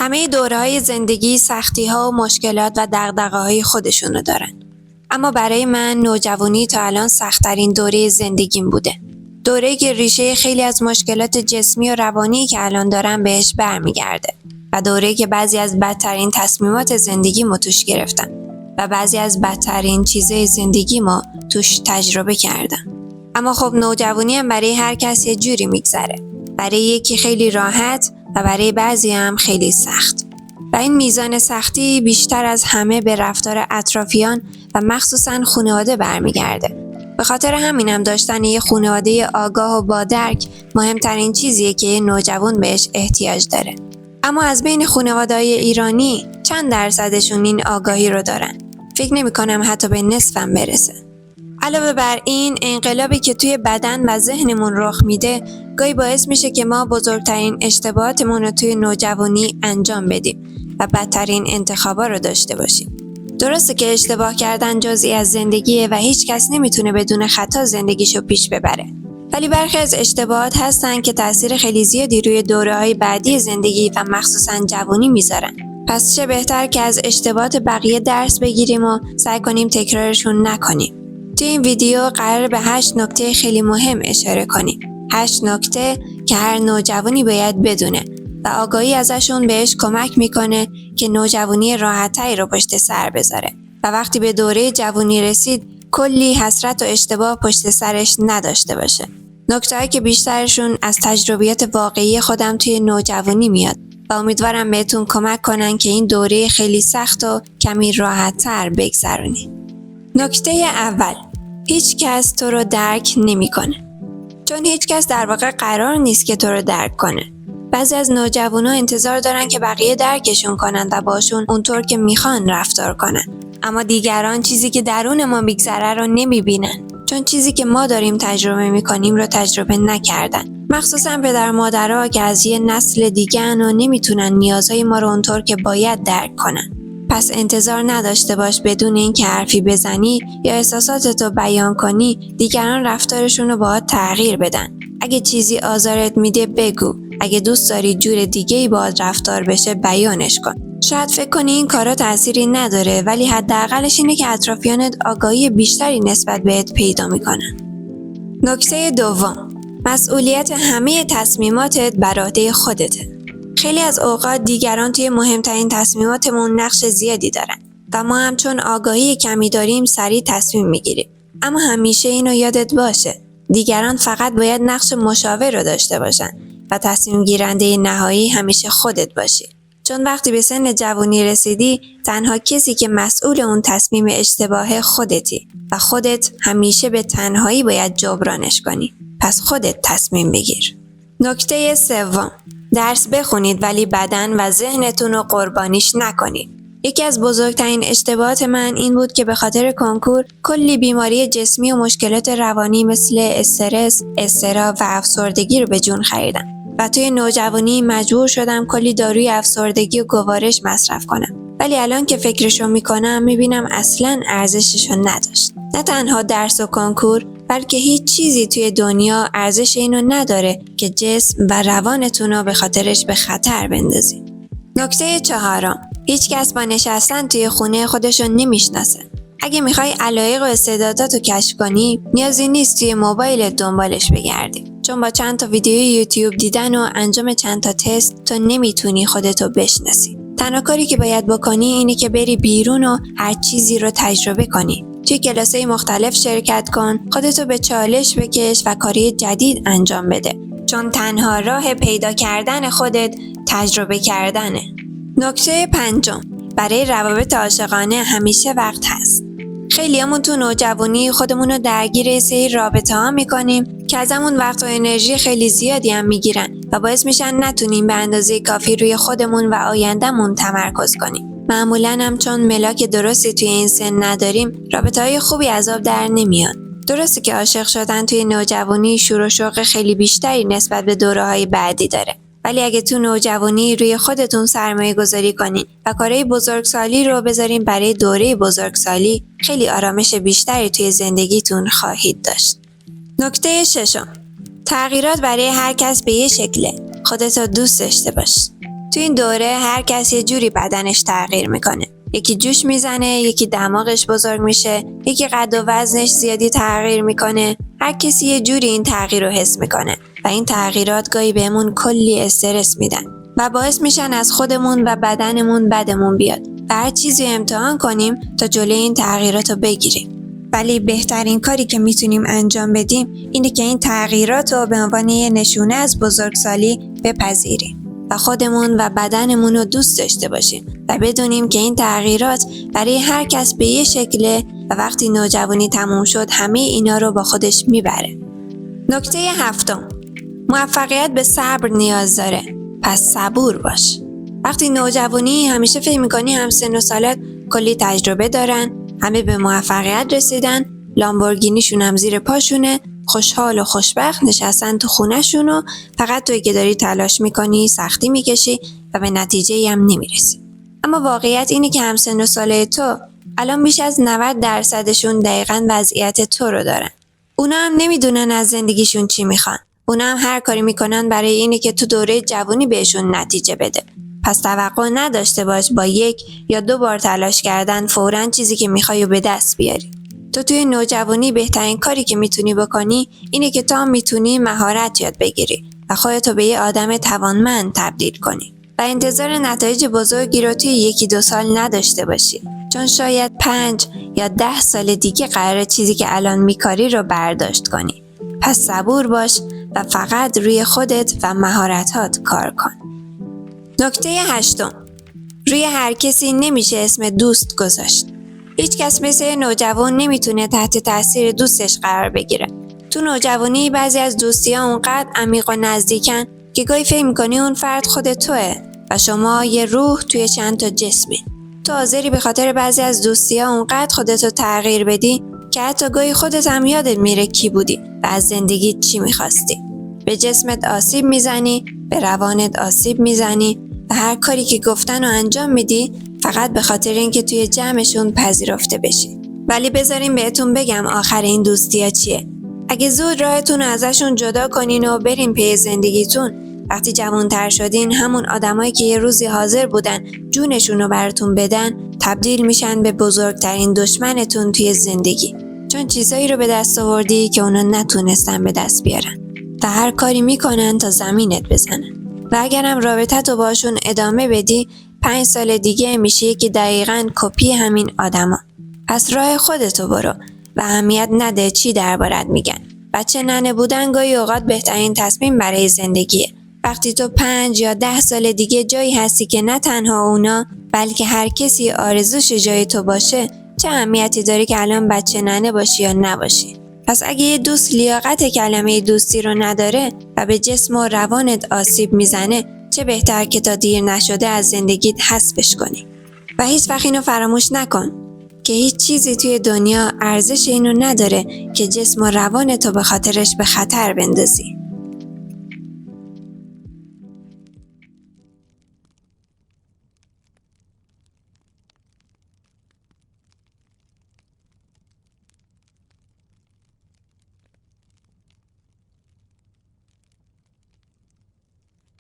همه دوره‌های زندگی سختی‌ها و مشکلات و دغدغه‌های خودشونو دارن. اما برای من نوجوانی تا الان سخت‌ترین دوره زندگیم بوده. دوره‌ای که ریشه خیلی از مشکلات جسمی و روانی که الان دارم بهش برمیگرده و دوره‌ای که بعضی از بدترین تصمیمات زندگیمو توش گرفتم و بعضی از بدترین چیزای زندگیمو توش تجربه کردم. اما خب نوجوانی هم برای هر کس یه جوری میگذره. برای یکی خیلی راحت و برای بعضی هم خیلی سخت. و این میزان سختی بیشتر از همه به رفتار اطرافیان و مخصوصاً خانواده برمیگرده. به خاطر همینم داشتن یه خانواده آگاه و با درک مهمترین چیزیه که یه نوجوان بهش احتیاج داره. اما از بین خانواده‌های ایرانی چند درصدشون این آگاهی رو دارن؟ فکر نمی‌کنم حتی به نصفم برسه. علاوه بر این انقلابی که توی بدن و ذهنمون رخ میده گاهی باعث میشه که ما بزرگترین اشتباهاتمون رو توی نوجوانی انجام بدیم و بدترین انتخابا رو داشته باشیم. درسته که اشتباه کردن جزئی از زندگیه و هیچ کس نمیتونه بدون خطا زندگیشو پیش ببره. ولی برخی از اشتباهات هستن که تاثیر خیلی زیادی روی دوره‌های بعدی زندگی و مخصوصاً جوانی میذارن. پس چه بهتر که از اشتباهات بقیه درس بگیریم و سعی کنیم تکرارشون نکنیم. توی این ویدیو قراره به 8 نکته خیلی مهم اشاره کنیم. 8 نکته که هر نوجوانی باید بدونه و آگاهی ازشون بهش کمک میکنه که نوجوانی راحت‌تری رو پشت سر بذاره و وقتی به دوره جوانی رسید کلی حسرت و اشتباه پشت سرش نداشته باشه. نکته‌هایی که بیشترشون از تجربیات واقعی خودم توی نوجوانی میاد و امیدوارم بهتون کمک کنن که این دوره خیلی سخت و کمی راحت‌تر بگذرونید. نکته اول، هیچ کس تو رو درک نمی‌کنه. چون هیچ کس در واقع قرار نیست که تو رو درک کنه. بعضی از نوجوانا انتظار دارن که بقیه درکشون کنن و باشون اونطور که میخوان رفتار کنن. اما دیگران چیزی که درون ما میگذره رو نمیبینن. چون چیزی که ما داریم تجربه میکنیم رو تجربه نکردن. مخصوصا پدر مادرها که از یه نسل دیگه‌ن و نمیتونن نیازهای ما رو اونطور که باید درک کنن. پس انتظار نداشته باش بدون اینکه حرفی بزنی یا احساساتتو بیان کنی دیگران رفتارشون رو باهات تغییر بدن. اگه چیزی آزارت میده بگو. اگه دوست داری جور دیگه‌ای باهات رفتار بشه بیانش کن. شاید فکر کنی این کارا تأثیری نداره ولی حداقلش اینه که اطرافیانت آگاهی بیشتری نسبت بهت پیدا میکنن. نکته دوم، مسئولیت همه تصمیماتت بر عهده خودته. خیلی از اوقات دیگران توی مهمترین تصمیماتمون نقش زیادی دارن و ما هم چون آگاهی کمی داریم سریع تصمیم میگیریم. اما همیشه اینو یادت باشه. دیگران فقط باید نقش مشاور رو داشته باشن و تصمیم گیرنده نهایی همیشه خودت باشی. چون وقتی به سن جوانی رسیدی تنها کسی که مسئول اون تصمیم اشتباه خودتی و خودت همیشه به تنهایی باید جبرانش کنی. پس خودت تصمیم بگیر. نکته سوم، درس بخونید ولی بدن و ذهنتون رو قربانیش نکنید. یکی از بزرگترین اشتباهات من این بود که به خاطر کنکور کلی بیماری جسمی و مشکلات روانی مثل استرس، اضطراب و افسردگی رو به جون خریدم و توی نوجوانی مجبور شدم کلی داروی افسردگی و گوارش مصرف کنم. ولی الان که فکرشو میکنم میبینم اصلاً ارزششو نداشت. نه تنها درس و کنکور بلکه هیچ چیزی توی دنیا ارزش اینو نداره که جسم و روانتون رو به خاطرش به خطر بندازید. نکته چهارم، هیچ کس با نشستن توی خونه خودشو نمیشناسه. اگه میخوای علایق و استعداداتو کشف کنی نیازی نیست توی موبایلت دنبالش بگردی. چون با چند تا ویدیوی یوتیوب دیدن و انجام چند تا تست تو نمیتونی خودتو بشناسی. تنها کاری که باید بکنی اینه که بری بیرون و هر چیزی رو تجربه کنی. توی کلاسای مختلف شرکت کن، خودتو به چالش بکش و کاری جدید انجام بده. چون تنها راه پیدا کردن خودت تجربه کردنه. نکته پنجم، برای روابط عاشقانه همیشه وقت هست. خیلیامون تو نوجوانی خودمون رو درگیر یه سری رابطه ها میکنیم که ازمون وقت و انرژی خیلی زیادی هم میگیرن و باعث میشن نتونیم به اندازه کافی روی خودمون و آیندهمون تمرکز کنیم. معمولاً هم چون ملاک درستی توی این سن نداریم رابطه‌های خوبی از آب در نمیان. درسته که عاشق شدن توی نوجوانی شور و شوق خیلی بیشتری نسبت به دوره‌های بعدی داره. ولی اگه تو نوجوانی روی خودتون سرمایه گذاری کنین و کارهای بزرگسالی رو بذارین برای دوره بزرگسالی خیلی آرامش بیشتری توی زندگیتون خواهید داشت. نکته ششم، تغییرات برای هر کس به یه شکله. خودتو دوست داشته باش. تو این دوره هر کس یه جوری بدنش تغییر میکنه. یکی جوش میزنه، یکی دماغش بزرگ میشه، یکی قد و وزنش زیادی تغییر میکنه. هر کسی یه جوری این تغییر رو حس میکنه و این تغییرات گاهی بهمون کلی استرس میدن و باعث میشن از خودمون و بدنمون بدمون بیاد و هر چیزی امتحان کنیم تا جلوی این تغییرات رو بگیریم. ولی بهترین کاری که میتونیم انجام بدیم اینه که این تغییرات رو به عنوان یه نشونه از بزرگسالی بپذیریم و خودمون و بدنمون رو دوست داشته باشیم و بدونیم که این تغییرات برای هر کس به یه شکله و وقتی نوجوانی تموم شد همه اینا رو با خودش میبره. نکته 7: موفقیت به صبر نیاز داره، پس صبور باش. وقتی نوجوانی همیشه فکر می‌کنی همسن و سالت کلی تجربه دارن، همه به موفقیت رسیدن، لامبورگینیشون هم زیر پاشونه، خوشحال و خوشبخت نشستن تو خونه‌شون و فقط توی که داری تلاش میکنی، سختی میکشی و به نتیجه‌ای هم نمیرسی. اما واقعیت اینه که همسن و ساله تو الان بیش از 90%شون دقیقاً وضعیت تو رو دارن. اونا هم نمیدونن از زندگیشون چی میخوان. اونا هم هر کاری میکنن برای اینه که تو دوره جوانی بهشون نتیجه بده. پس توقع نداشته باش با 1 یا 2 بار تلاش کردن فوراً چیزی که میخوای به دست بیاری. تو توی نوجوانی بهترین کاری که میتونی بکنی اینه که تا میتونی مهارت یاد بگیری و خودتو به یه آدم توانمند تبدیل کنی و انتظار نتایج بزرگی رو توی 1-2 سال نداشته باشی، چون شاید 5 یا 10 سال دیگه قراره چیزی که الان میکاری رو برداشت کنی. پس صبور باش و فقط روی خودت و مهارتات کار کن. نکته 8: روی هر کسی نمیشه اسم دوست گذاشت. هیچ کس مثل نوجوان نمیتونه تحت تاثیر دوستش قرار بگیره. تو نوجوانی بعضی از دوستی‌ها اونقدر عمیق و نزدیکن که گاهی فکر می‌کنی اون فرد خود توئه و شما یه روح توی چند تا جسمی. تو حاضری به خاطر بعضی از دوستی‌ها اونقدر خودتو تغییر بدی که حتی گاهی خودت هم یادت میره کی بودی و از زندگی چی می‌خواستی. به جسمت آسیب میزنی، به روانت آسیب میزنی و هر کاری که گفتن و انجام میدی فقط به خاطر اینکه توی جمعشون پذیرفته بشی. ولی بذارین بهتون بگم آخر این دوستی‌ها چیه. اگه زود راهتون ازشون جدا کنین و برین پی زندگیتون، وقتی جوان‌تر شدین همون آدمایی که یه روزی حاضر بودن جونشون رو براتون بدن تبدیل میشن به بزرگترین دشمنتون توی زندگی، چون چیزایی رو به دست آوردی که اونا نتونستن به دست بیارن و هر کاری میکنن تا زمینت بزنن. و اگرم رابطه‌تو باشون ادامه بدی 5 سال دیگه میشه که دقیقاً کپی همین آدما. پس راه خودتو برو و اهمیت نده چی دربارت میگن. بچه ننه بودن گاهی اوقات بهترین تصمیم برای زندگیه. وقتی تو 5 یا 10 سال دیگه جایی هستی که نه تنها اونا بلکه هر کسی آرزوش جای تو باشه، چه اهمیتی داره که الان بچه ننه باشی یا نباشی؟ پس اگه یه دوست لیاقت کلمه دوستی رو نداره و به جسم و روانت آسیب میزنه، چه بهتر که تا دیر نشده از زندگیت حذفش کنی. و هیچ وقت اینو فراموش نکن که هیچ چیزی توی دنیا ارزش اینو نداره که جسم و روانتو به خاطرش به خطر بندازی.